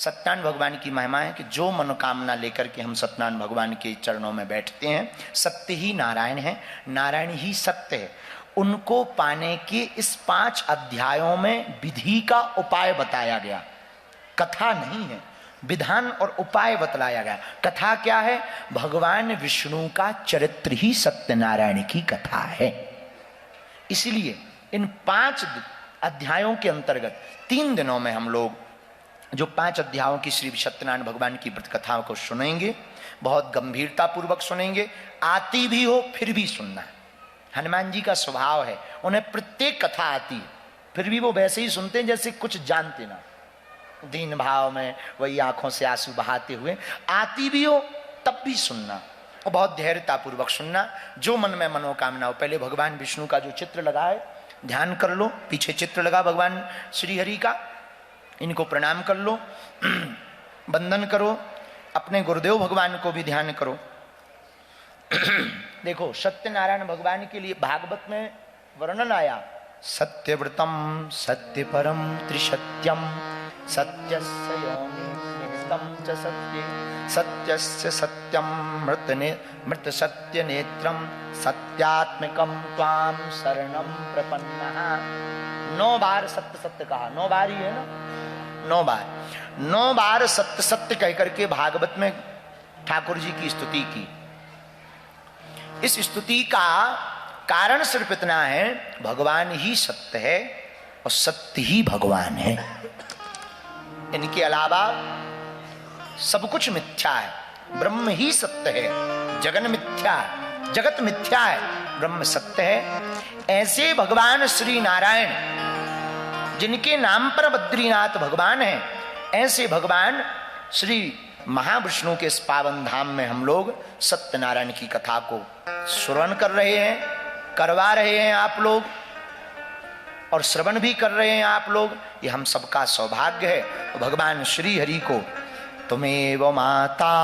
सत्यनारायण भगवान की महिमा है कि जो मनोकामना लेकर के हम सत्यनारायण भगवान के चरणों में बैठते हैं, सत्य ही नारायण है, नारायण ही सत्य है, उनको पाने के इस 5 अध्यायों में विधि का उपाय बताया गया। कथा नहीं है, विधान और उपाय बतलाया गया। कथा क्या है? भगवान विष्णु का चरित्र ही सत्यनारायण की कथा है। इसलिए इन 5 अध्यायों के अंतर्गत 3 दिनों में हम लोग जो 5 अध्यायों की श्री सत्यनारायण भगवान की व्रत कथाओं को सुनेंगे, बहुत गंभीरता पूर्वक सुनेंगे। आती भी हो फिर भी सुनना। हनुमान जी का स्वभाव है, उन्हें प्रत्येक कथा आती है, फिर भी वो वैसे ही सुनते हैं जैसे कुछ जानते ना, दीन भाव में वही आंखों से आंसू बहाते हुए। आती भी हो तब भी सुनना और बहुत धैर्यता पूर्वक सुनना। जो मन में मनोकामना हो, पहले भगवान विष्णु का जो चित्र लगा है ध्यान कर लो, पीछे चित्र लगा भगवान श्री हरि का, इनको प्रणाम कर लो, वंदन करो, अपने गुरुदेव भगवान को भी ध्यान करो। देखो सत्यनारायण भगवान के लिए भागवत में वर्णन आया, सत्यव्रतम सत्य परम त्रिसत्यम सत्यस्य योनितम च सत्ये सत्यस्य सत्यम मृत सत्य नेत्रम सत्यात्मकम त्वाम शरणम प्रपन्नः। 9 बार सत्य सत्य कहा, 9 बार ही है ना, 9 बार सत्य सत्य कहकर के भागवत में ठाकुर जी की स्तुति की। इस स्तुति का कारण सिर्फ इतना है, भगवान ही सत्य है और सत्य ही भगवान है, इनके अलावा सब कुछ मिथ्या है। ब्रह्म ही सत्य है, जगन मिथ्या है, जगत मिथ्या है, ब्रह्म सत्य है। ऐसे भगवान श्री नारायण जिनके नाम पर बद्रीनाथ भगवान है, ऐसे भगवान श्री महाविष्णु के इस पावन धाम में हम लोग सत्यनारायण की कथा को श्रवण कर रहे हैं, करवा रहे हैं आप लोग, और श्रवण भी कर रहे हैं आप लोग। ये हम सबका सौभाग्य है। भगवान श्री हरि को तुमेव माता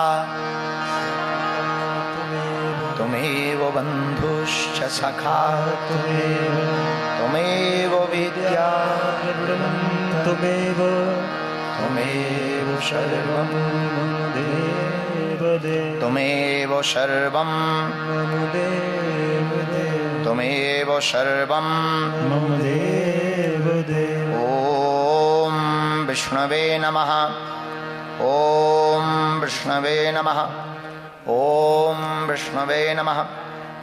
तुमेव बंधुश्च सखा तुमेव विद्या तुमेव सर्वं तुमेव सर्वं तुमेव सर्वं ओम विष्णवे नमः, ओम विष्णवे नमः, ओम विष्णवे नमः।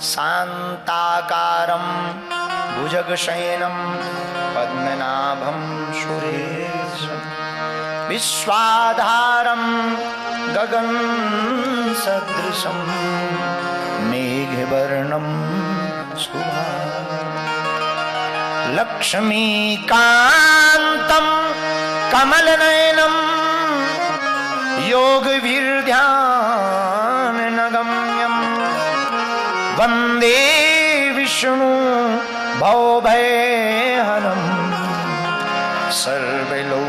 शांताकारं भुजगशयनं पद्मनाभं सुरेशं विश्वाधारं गगन सदृशं मेघवर्णं शुभांगं लक्ष्मीकान्तं कमलनयनं योगवीर्ध्यानगम्यं वन्दे विष्णु भवभयहरं सर्वलोकैकनाथं।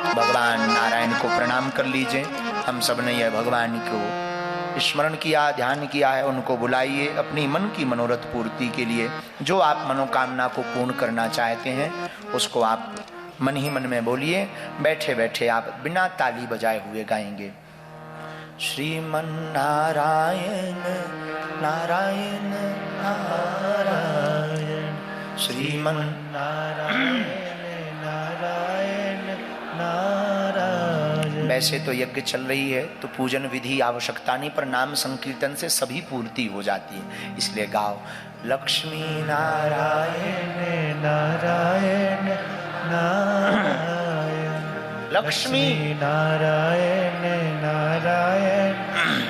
भगवान नारायण को प्रणाम कर लीजिए। हम सब ने यह भगवान को स्मरण किया, ध्यान किया है, उनको बुलाइए अपनी मन की मनोरथ पूर्ति के लिए। जो आप मनोकामना को पूर्ण करना चाहते हैं उसको आप मन ही मन में बोलिए। बैठे बैठे आप बिना ताली बजाए हुए गाएंगे, श्रीमन नारायण नारायण नारायण, श्रीमन नारायण नारायण नारायण। वैसे तो यज्ञ चल रही है तो पूजन विधि आवश्यकता नहीं, पर नाम संकीर्तन से सभी पूर्ति हो जाती है, इसलिए गाओ लक्ष्मी नारायण नारायण नारायण, लक्ष्मी नारायण नारायण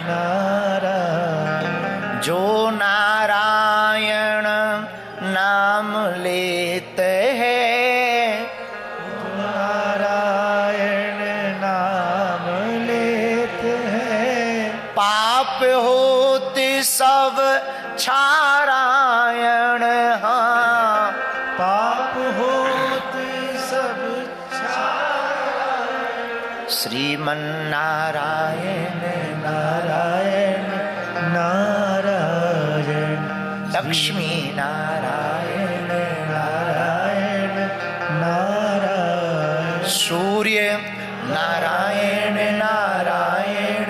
नारायण। जो नारायण नाम लेते हैं, नारायण नाम लेते हैं, पाप होते सब क्षारायण। हाँ, पाप होते सब क्षारायण। श्रीमन नारायण नारायण नारायण, लक्ष्मी नारायण नारायण नारायण। सूर्य नारायण नारायण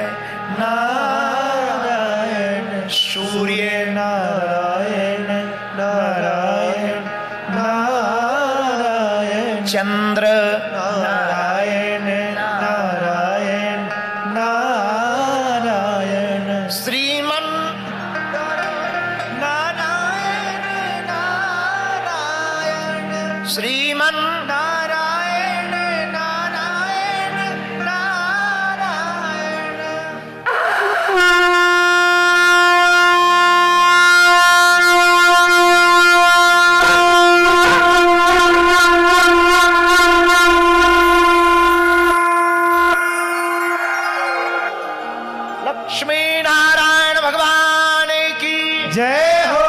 नारायण सूर्य नारायण नारायण नारायण चंद्र नारायण नारायण नारायण श्रीमन नारायण नारायण श्रीमन नारायण नारायण नारायण लक्ष्मी नारायण भगवान की जय हो।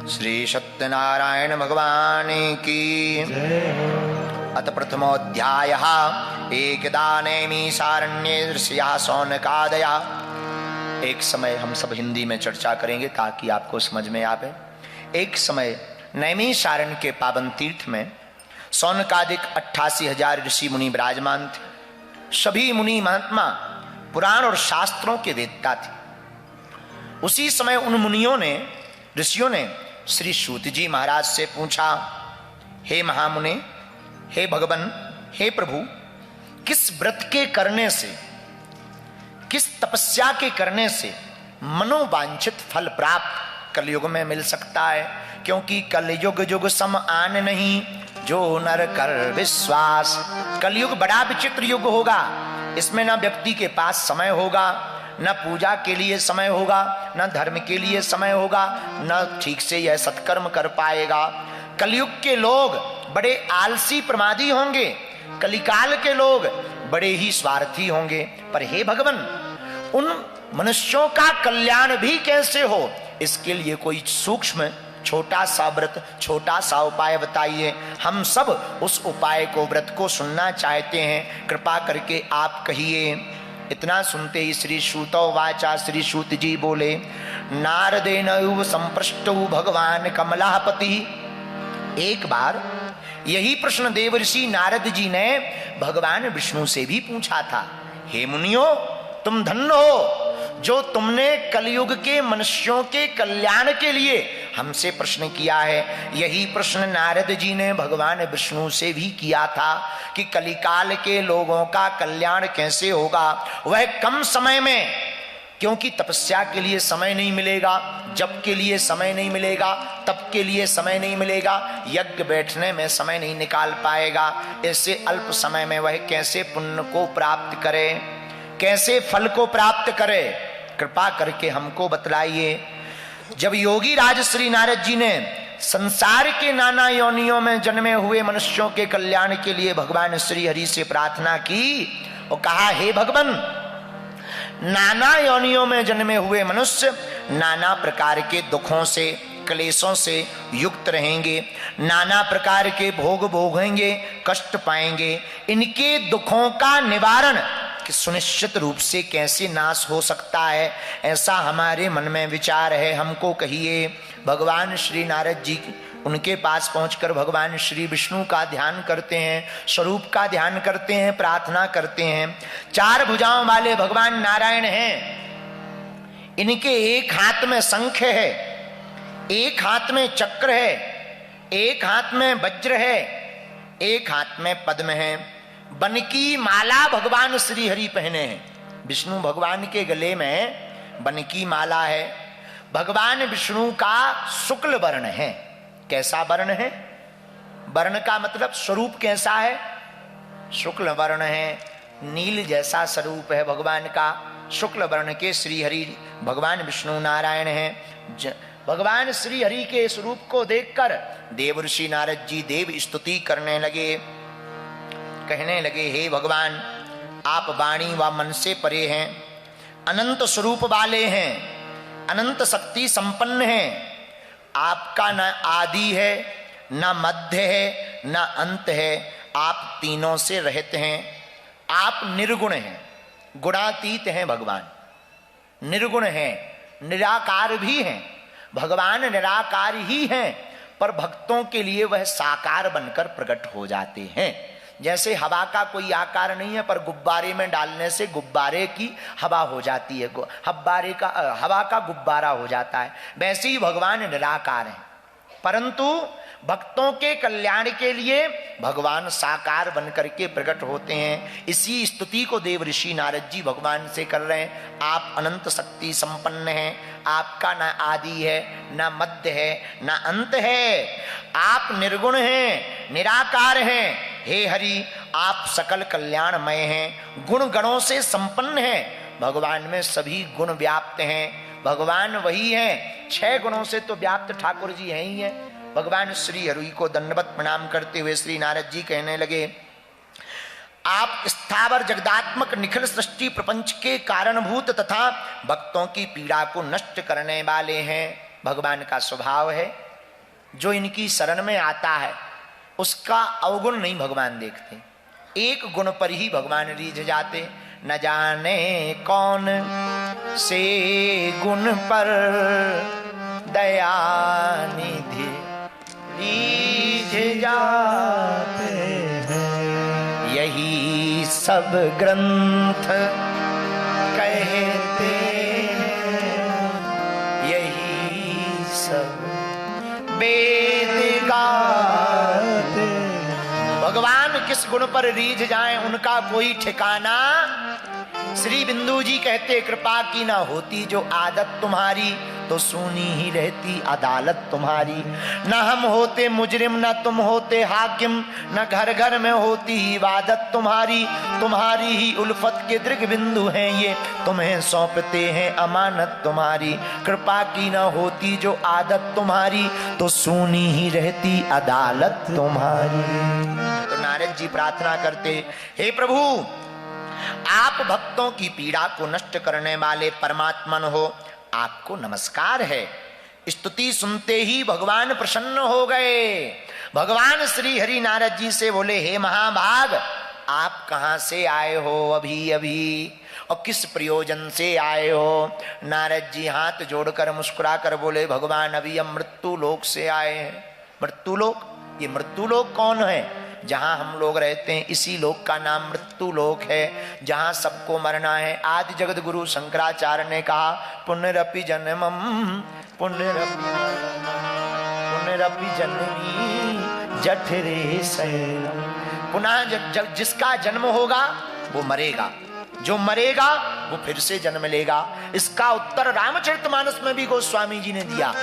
श्री सत्यनारायण भगवान की जय हो। अथ प्रथमोऽध्यायः एकदा नैमिषारण्ये ऋषयः शौनकादयः। एक समय हम सब हिंदी में चर्चा करेंगे ताकि आपको समझ में आवे। एक समय नैमिषारण्य के पावन तीर्थ में शौनकादिक 88,000 ऋषि मुनि विराजमान थे। सभी मुनि महात्मा पुराण और शास्त्रों के वेदता थे। उसी समय उन मुनियों ने ऋषियों ने श्री सूत जी महाराज से पूछा, हे महामुने, हे भगवान, हे प्रभु, किस व्रत के करने से, किस तपस्या के करने से मनोवांछित फल प्राप्त कलयुग में मिल सकता है? क्योंकि कलयुग युग सम आन नहीं, जो नर कर विश्वास। कलयुग बड़ा विचित्र युग होगा। इसमें ना व्यक्ति के पास समय होगा, न पूजा के लिए समय होगा, न धर्म के लिए समय होगा, न ठीक से यह सत्कर्म कर पाएगा। कलयुग के लोग बड़े आलसी प्रमादी होंगे, कलिकाल के लोग बड़े ही स्वार्थी होंगे। पर हे भगवान, उन मनुष्यों का कल्याण भी कैसे हो, इसके लिए कोई सूक्ष्म छोटा सा व्रत, छोटा सा उपाय बताइए। हम सब उस उपाय को, व्रत को सुनना चाहते हैं, कृपा करके आप कहिए। इतना सुनते ही श्री सूतो वाचा, श्री सूत जी बोले, नारदेन संपृष्टौ भगवान कमलापति। एक बार यही प्रश्न देवर्षि नारद जी ने भगवान विष्णु से भी पूछा था। हे मुनियों, तुम धन्य हो जो तुमने कलयुग के मनुष्यों के कल्याण के लिए हमसे प्रश्न किया है। यही प्रश्न नारद जी ने भगवान विष्णु से भी किया था कि कलिकाल के लोगों का कल्याण कैसे होगा, वह कम समय में। क्योंकि तपस्या के लिए समय नहीं मिलेगा, जप के लिए समय नहीं मिलेगा, तप के लिए समय नहीं मिलेगा, यज्ञ बैठने में समय नहीं निकाल पाएगा। ऐसे अल्प समय में वह कैसे पुण्य को प्राप्त करे, कैसे फल को प्राप्त करे, कृपा करके हमको बतलाइए। जब योगी राज श्री नारद जी ने संसार के नाना योनियों में जन्मे हुए मनुष्यों के कल्याण के लिए भगवान श्री हरि से प्रार्थना की और कहा, हे भगवान, नाना योनियों में जन्मे हुए मनुष्य नाना प्रकार के दुखों से, क्लेशों से युक्त रहेंगे, नाना प्रकार के भोग भोगेंगे, कष्ट पाएंगे। इनके दुखों का निवारण कि सुनिश्चित रूप से कैसे नाश हो सकता है, ऐसा हमारे मन में विचार है, हमको कहिए। भगवान श्री नारद जी उनके पास पहुंचकर भगवान श्री विष्णु का ध्यान करते हैं, स्वरूप का ध्यान करते हैं, प्रार्थना करते हैं। चार भुजाओं वाले भगवान नारायण हैं। इनके एक हाथ में शंख है, एक हाथ में चक्र है, एक हाथ में वज्र है, एक हाथ में पद्म है। बन की माला भगवान श्री हरि पहने हैं। विष्णु भगवान के गले में बन की माला है। भगवान विष्णु का शुक्ल वर्ण है। कैसा वर्ण है? वर्ण का मतलब स्वरूप कैसा है? शुक्ल वर्ण है, नील जैसा स्वरूप है भगवान का। शुक्ल वर्ण के श्री हरि भगवान विष्णु नारायण हैं। भगवान श्री हरि के स्वरूप को देखकर देवर्षि नारद जी देव स्तुति करने लगे, कहने लगे, हे भगवान, आप वाणी व मन से परे हैं, अनंत स्वरूप वाले हैं, अनंत शक्ति संपन्न हैं। आपका न आदि है, न मध्य है, न अंत है। आप तीनों से रहित हैं। आप निर्गुण हैं, गुणातीत हैं। भगवान निर्गुण हैं, निराकार भी हैं। भगवान निराकार ही हैं, पर भक्तों के लिए वह साकार बनकर प्रकट हो जाते हैं। जैसे हवा का कोई आकार नहीं है, पर गुब्बारे में डालने से गुब्बारे की हवा हो जाती है, हवा का गुब्बारा हो जाता है। वैसे ही भगवान निराकार हैं, परंतु भक्तों के कल्याण के लिए भगवान साकार बनकर के प्रकट होते हैं। इसी स्तुति को देव ऋषि नारद जी भगवान से कर रहे हैं। आप अनंत शक्ति संपन्न हैं, आपका ना आदि है, ना मध्य है, ना अंत है। आप निर्गुण हैं, निराकार हैं। हे हरि, आप सकल कल्याणमय हैं, गुण गणों से संपन्न हैं। भगवान में सभी गुण व्याप्त हैं। भगवान वही हैं, 6 गुणों से तो व्याप्त ठाकुर जी हैं ही हैं। भगवान श्री हरि को दंडवत प्रणाम करते हुए श्री नारद जी कहने लगे, आप स्थावर जगदात्मक निखिल सृष्टि प्रपंच के कारणभूत तथा भक्तों की पीड़ा को नष्ट करने वाले हैं। भगवान का स्वभाव है, जो इनकी शरण में आता है उसका अवगुण नहीं भगवान देखते, एक गुण पर ही भगवान रीझ जाते। न जाने कौन से गुण पर दया निधि रीझ जाते हैं, यही सब ग्रंथ कहते हैं, यही सब वेद गाते। भगवान किस गुण पर रीझ जाएं उनका कोई ठिकाना। श्री बिंदु जी कहते, कृपा की ना होती जो आदत तुम्हारी, तो सुनी ही रहती अदालत तुम्हारी। न हम होते मुजरिम, न तुम होते हाकिम, न घर घर में होती इबादत तुम्हारी। तुम्हारी ही उल्फत के दृग बिंदु हैं ये, तुम्हें सौंपते हैं अमानत तुम्हारी। कृपा की न होती जो आदत तुम्हारी, तो सुनी ही रहती अदालत तुम्हारी। तो नारद जी प्रार्थना करते, हे प्रभु, आप भक्तों की पीड़ा को नष्ट करने वाले परमात्मन हो, आपको नमस्कार है। स्तुति सुनते ही भगवान प्रसन्न हो गए। भगवान श्री हरि नारद जी से बोले, हे महाभाग, आप कहां से आए हो अभी अभी, और किस प्रयोजन से आए हो। नारद जी हाथ जोड़कर मुस्कुरा कर बोले, भगवान अभी हम मृत्यु लोक से आए हैं। मृत्यु लोक, ये मृत्यु लोक कौन है? जहां हम लोग रहते हैं इसी लोक का नाम मृत्यु लोक है, जहां सबको मरना है। आदि जगत गुरु शंकराचार्य ने कहा, पुनरपि जन्मम पुनरपि जननी जठरे शैलम। पुनः जिसका जन्म होगा वो मरेगा, जो मरेगा वो फिर से जन्म लेगा। इसका उत्तर रामचरितमानस में भी गोस्वामी जी ने दिया,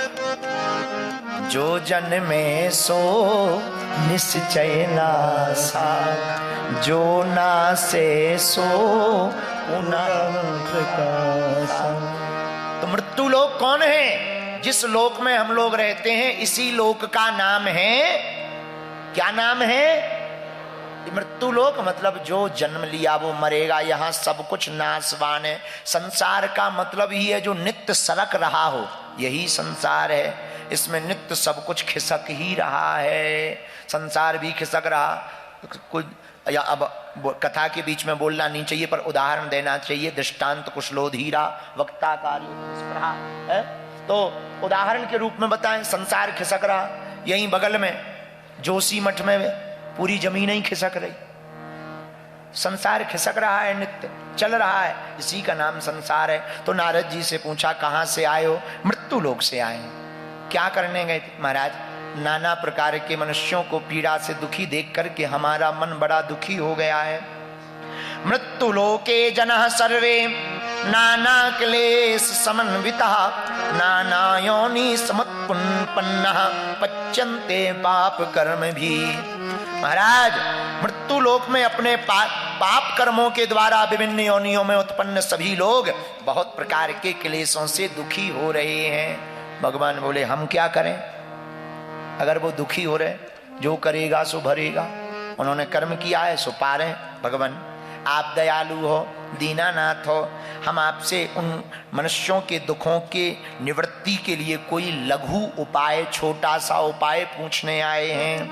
जो जन्मे सो निश्चय नासा, जो नासे सो पुनः प्रकाशा। तो मृत्यु लोक कौन है? जिस लोक में हम लोग रहते हैं इसी लोक का नाम है, क्या नाम है? मृत्यु लोक मतलब जो जन्म लिया वो मरेगा। यहाँ सब कुछ नाशवान है। संसार का मतलब ही है जो नित्य सरक रहा हो, यही संसार है। इसमें नित्य सब कुछ खिसक ही रहा है। संसार भी खिसक रहा। कुछ या अब कथा के बीच में बोलना नहीं चाहिए, पर उदाहरण देना चाहिए। दृष्टांत कुशलोधीरा वक्ता कार्य है, तो उदाहरण के रूप में बताएं। संसार खिसक रहा, यहीं बगल में जोशी मठ में पूरी जमीन ही खिसक रही। संसार खिसक रहा है, नित्य चल रहा है, इसी का नाम संसार है। तो नारद जी से पूछा, कहां से आए हो? मृत्यु लोक से आए हैं। क्या करने गए थे? महाराज, नाना प्रकार के मनुष्यों को पीड़ा से दुखी देख करके हमारा मन बड़ा दुखी हो गया है। मृत्यु लोके जनः सर्वे नाना क्लेश समन्वितः, नाना योनि समुत्पन्नः पच्यन्ते पाप कर्म भी। महाराज, मृत्यु लोक में अपने पाप कर्मों के द्वारा विभिन्न योनियों में उत्पन्न सभी लोग बहुत प्रकार के क्लेशों से दुखी हो रहे हैं। भगवान बोले, हम क्या करें? अगर वो दुखी हो रहे, जो करेगा सो भरेगा। उन्होंने कर्म किया है सो पा रहे। भगवान आप दयालु हो, दीनानाथ हो, हम आपसे उन मनुष्यों के दुखों के निवृत्ति के लिए कोई लघु उपाय, छोटा सा उपाय पूछने आए हैं।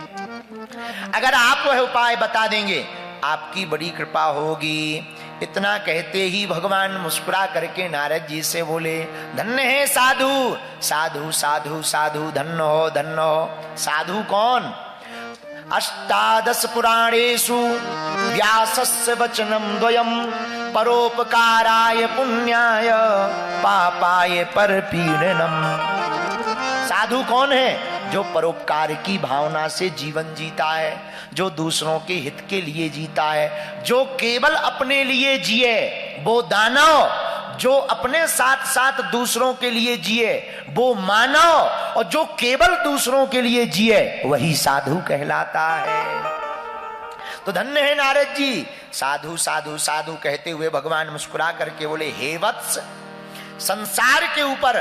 अगर आप वह उपाय बता देंगे, आपकी बड़ी कृपा होगी। इतना कहते ही भगवान मुस्कुरा करके नारद जी से बोले, धन्य है साधु, साधु साधु साधु, धन्य हो धन्य हो। साधु कौन? अष्टादश पुराणेषु व्यासस्य वचनम द्वयम, परोपकाराय पुण्याय पापाय परपीडनम। साधु कौन है? जो परोपकार की भावना से जीवन जीता है, जो दूसरों के हित के लिए जीता है, जो केवल अपने लिए जिए वो दानव, जो अपने साथ साथ दूसरों के लिए जिए वो मानव, और जो केवल दूसरों के लिए जिए वही साधु कहलाता है। तो धन्य है नारद जी। साधु साधु साधु कहते हुए भगवान मुस्कुरा करके बोले, हे वत्स, संसार के ऊपर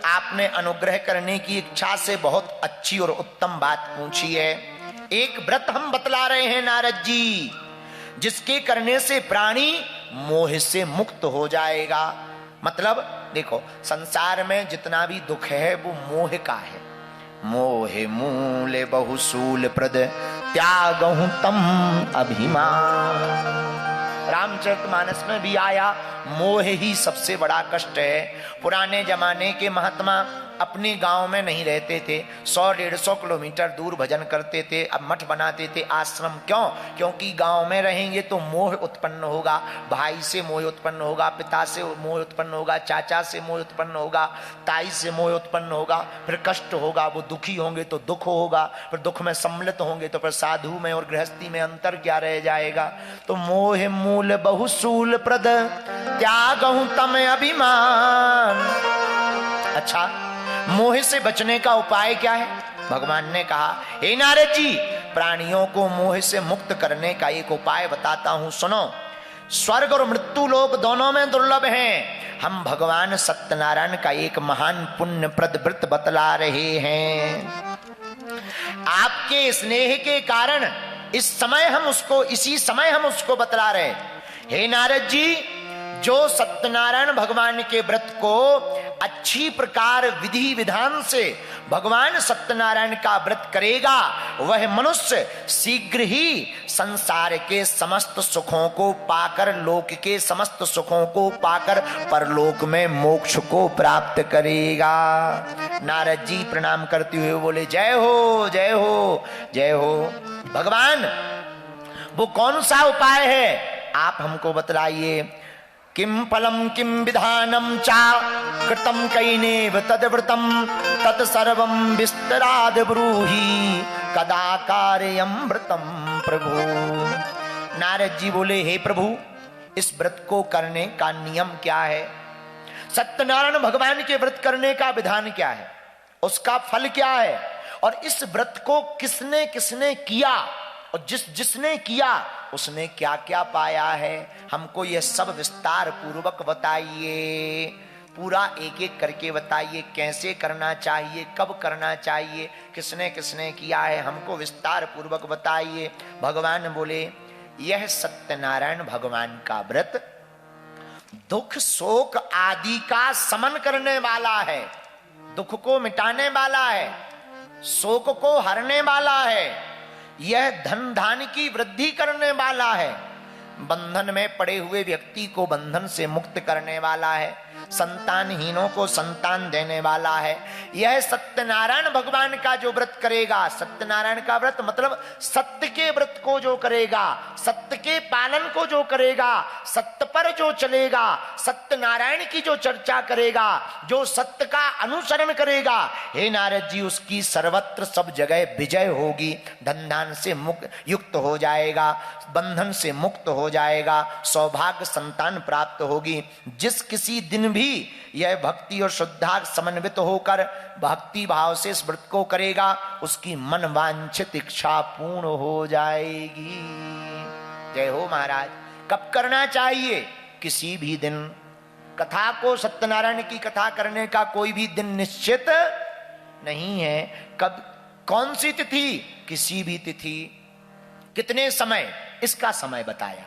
आपने अनुग्रह करने की इच्छा से बहुत अच्छी और उत्तम बात पूछी है। एक व्रत हम बतला रहे हैं नारद जी, जिसके करने से प्राणी मोह से मुक्त हो जाएगा। मतलब देखो, संसार में जितना भी दुख है वो मोह का है। मोह मूल बहुसूल प्रद, त्यागहु तम अभिमान। रामचरितमानस में भी आया, मोह ही सबसे बड़ा कष्ट है। पुराने जमाने के महात्मा अपने गांव में नहीं रहते थे, 100-150 किलोमीटर दूर भजन करते थे, अब मठ बनाते थे, आश्रम। क्यों? क्योंकि गांव में रहेंगे तो मोह उत्पन्न होगा, भाई से मोह उत्पन्न होगा, पिता से मोह उत्पन्न होगा, चाचा से मोह उत्पन्न होगा, ताई से मोह उत्पन्न होगा, फिर कष्ट होगा, वो दुखी होंगे तो दुख होगा, फिर दुख में सम्मिलित होंगे तो फिर साधु में और गृहस्थी में अंतर क्या रह जाएगा। तो मोह मूल बहुसूल प्रद, त्यागहु तम अभिमान। अच्छा, मोह से बचने का उपाय क्या है? भगवान ने कहा, हे नारद जी, प्राणियों को मोह से मुक्त करने का एक उपाय बताता हूं, सुनो। स्वर्ग और मृत्यु लोक दोनों में दुर्लभ हैं। हम भगवान सत्यनारायण का एक महान पुण्यप्रद व्रत बतला रहे हैं। आपके स्नेह के कारण इस समय हम उसको बतला रहे। हे नारद जी, जो सत्यनारायण भगवान के व्रत को अच्छी प्रकार विधि विधान से भगवान सत्यनारायण का व्रत करेगा, वह मनुष्य शीघ्र ही संसार के समस्त सुखों को पाकर, लोक के समस्त सुखों को पाकर परलोक में मोक्ष को प्राप्त करेगा। नारद जी प्रणाम करते हुए बोले, जय हो जय हो जय हो। भगवान, वो कौन सा उपाय है आप हमको बतलाइए। किम फलम किम विधानम चा कृतम कैनेव तद्व्रतम तत्सर्वं विस्तराद ब्रूहि कदा कार्यम व्रतम प्रभु। नारद जी बोले, हे प्रभु, इस व्रत को करने का नियम क्या है? सत्यनारायण भगवान के व्रत करने का विधान क्या है? उसका फल क्या है? और इस व्रत को किसने किसने किया और जिसने किया उसने क्या क्या पाया है? हमको यह सब विस्तार पूर्वक बताइए। पूरा एक एक करके बताइए, कैसे करना चाहिए, कब करना चाहिए, किसने किसने किया है, हमको विस्तार पूर्वक बताइए। भगवान बोले, यह सत्यनारायण भगवान का व्रत दुख शोक आदि का समन करने वाला है, दुख को मिटाने वाला है, शोक को हरने वाला है, यह धन धान की वृद्धि करने वाला है, बंधन में पड़े हुए व्यक्ति को बंधन से मुक्त करने वाला है, संतानहीनों को संतान देने वाला है। यह सत्यनारायण भगवान का जो व्रत करेगा, सत्यनारायण का व्रत मतलब सत्य के व्रत को जो करेगा, सत्य के पालन को जो करेगा, सत्य पर जो चलेगा, सत्यनारायण की जो चर्चा करेगा, जो सत्य का अनुसरण करेगा, हे नारद जी, उसकी सर्वत्र सब जगह विजय होगी, धन धान से मुक्त युक्त हो जाएगा, बंधन से मुक्त हो जाएगा, सौभाग्य संतान प्राप्त होगी। जिस किसी दिन भी यह भक्ति और श्रद्धा समन्वित होकर भक्ति भाव से इस व्रत को करेगा, उसकी मन वांछित इच्छा पूर्ण हो जाएगी। जय हो महाराज। कब करना चाहिए? किसी भी दिन। कथा को, सत्यनारायण की कथा करने का कोई भी दिन निश्चित नहीं है। कब, कौन सी तिथि? किसी भी तिथि। कितने समय? इसका समय बताया।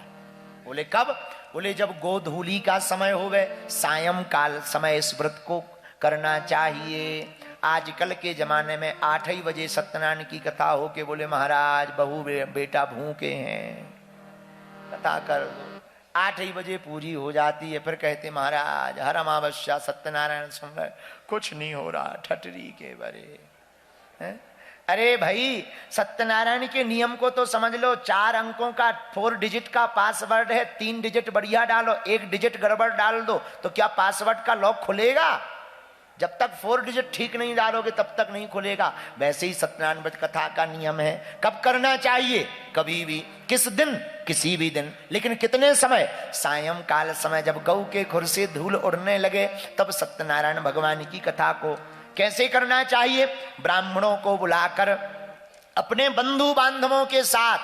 बोले कब? बोले जब गोधूली का समय होवे, सायं काल समय इस व्रत को करना चाहिए। आजकल के जमाने में 8 ही बजे सत्यनारायण की कथा हो के बोले महाराज बहू बेटा भूखे हैं, कथा कर दो। 8 ही बजे पूरी हो जाती है। फिर कहते महाराज हर अमावस्या सत्यनारायण सुन रहे, कुछ नहीं हो रहा, ठटरी के बरे हैं? अरे भाई सत्यनारायण के नियम को तो समझ लो। 4 अंकों का 4 डिजिट का पासवर्ड है, 3 डिजिट बढ़िया डालो, 1 डिजिट गड़बड़ डाल दो तो क्या पासवर्ड का लॉक खुलेगा? जब तक 4 डिजिट ठीक नहीं डालोगे तब तक नहीं खुलेगा। वैसे ही सत्यनारायण व्रत कथा का नियम है। कब करना चाहिए? कभी भी, किस दिन? किसी भी दिन, लेकिन कितने समय? सायंकाल समय जब गौ के खुर से धूल उड़ने लगे तब सत्यनारायण भगवान की कथा को कैसे करना चाहिए? ब्राह्मणों को बुलाकर अपने बंधु बांधवों के साथ,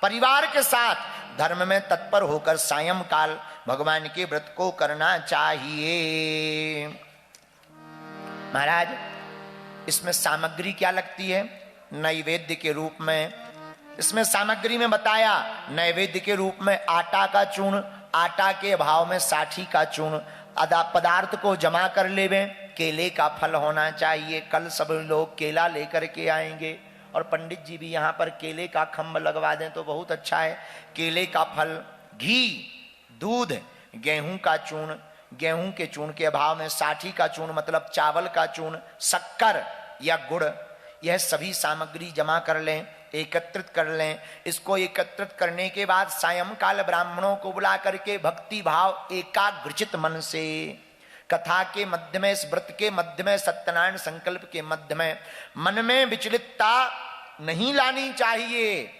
परिवार के साथ धर्म में तत्पर होकर सायंकाल भगवान के व्रत को करना चाहिए। महाराज इसमें सामग्री क्या लगती है? नैवेद्य के रूप में इसमें सामग्री में बताया, नैवेद्य के रूप में आटा का चूर्ण, आटा के अभाव में साठी का चूर्ण, पदार्थ को जमा कर लेवे। केले का फल होना चाहिए। कल सब लोग केला लेकर के आएंगे और पंडित जी भी यहाँ पर केले का खम्भ लगवा दें तो बहुत अच्छा है। केले का फल, घी, दूध, गेहूं का चूर्ण, गेहूं के चूर्ण के अभाव में साठी का चूर्ण मतलब चावल का चूर्ण, शक्कर या गुड़, यह सभी सामग्री जमा कर लें, एकत्रित कर लें। इसको एकत्रित करने के बाद सायंकाल ब्राह्मणों को बुला करके भक्ति भाव एकाग्रचित मन से कथा के मध्य में, इस व्रत के मध्य में, सत्यनारायण संकल्प के मध्य में मन में विचलितता नहीं लानी चाहिए।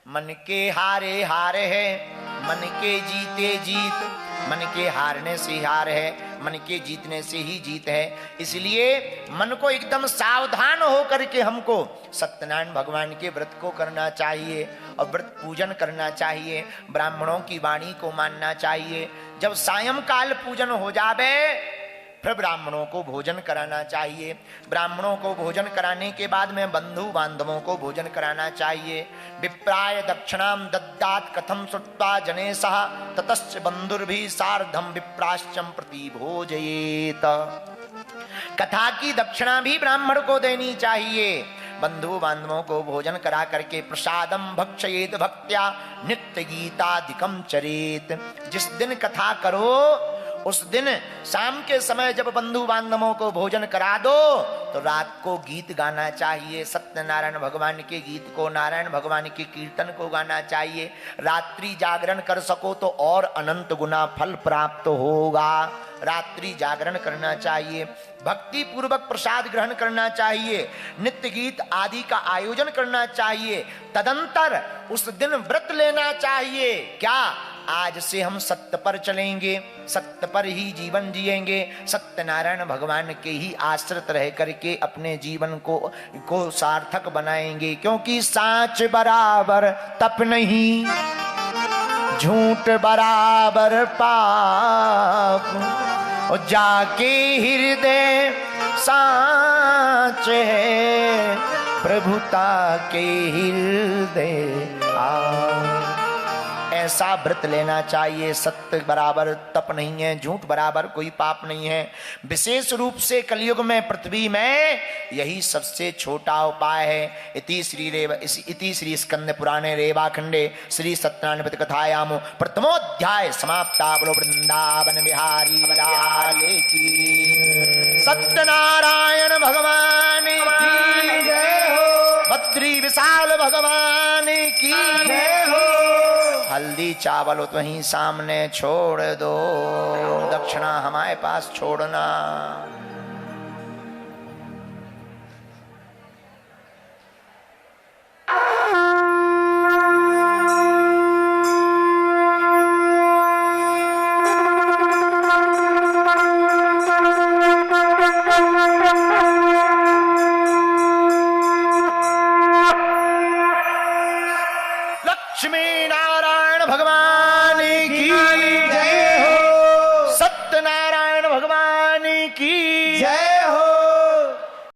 मन के हारे हार है, मन के जीते जीत, मन के हारने से हार है, मन के जीतने से ही जीत है। इसलिए मन को एकदम सावधान होकर के हमको सत्यनारायण भगवान के व्रत को करना चाहिए और व्रत पूजन करना चाहिए। ब्राह्मणों की वाणी को मानना चाहिए। जब सायंकाल पूजन हो जावे फिर ब्राह्मणों को भोजन कराना चाहिए। ब्राह्मणों को भोजन कराने के बाद में बंधु बांधवों को भोजन कराना चाहिए। विप्राय दक्षिणाम दद्दात कथम श्रुत्वा जनेशः ततश्च बंधुर्भि सार्धम विप्राश्चम प्रति भोजयेत। कथा की दक्षिणा भी ब्राह्मण को देनी चाहिए। बंधु बांधवों को भोजन करा करके प्रसादम भक्षयेत भक्त्या नित्य गीतादिकम चरेत। जिस दिन कथा करो उस दिन शाम के समय जब बंधु बांधवों को भोजन करा दो तो रात को गीत गाना चाहिए। सत्यनारायण भगवान के गीत को, नारायण भगवान के कीर्तन को गाना चाहिए। रात्रि जागरण कर सको तो और अनंत गुना फल प्राप्त होगा। रात्रि जागरण करना चाहिए, भक्ति पूर्वक प्रसाद ग्रहण करना चाहिए, नित्य गीत आदि का आयोजन करना चाहिए। तदंतर उस दिन व्रत लेना चाहिए। क्या? आज से हम सत्य पर चलेंगे, सत्य पर ही जीवन जिएंगे, सत्यनारायण भगवान के ही आश्रित रह करके अपने जीवन को सार्थक बनाएंगे। क्योंकि साच बराबर तप नहीं, झूठ बराबर पाप, और जाके हृदय साच है प्रभुता के हृदय आ। ऐसा व्रत लेना चाहिए। सत्य बराबर तप नहीं है, झूठ बराबर कोई पाप नहीं है। विशेष रूप से कलयुग में, पृथ्वी में यही सबसे छोटा उपाय है। इति श्री स्कंद पुराणे रेवाखंडे श्री सत्यनारायण व्रत कथायाम प्रथमोध्याय समाप्ता। बोलो वृंदावन बिहारी लाल की। सत्यनारायण भगवान की जय हो। बद्री विशाल भगवान की जय हो। हल्दी चावल तो वहीं सामने छोड़ दो, दक्षिणा हमारे पास छोड़ना। जय।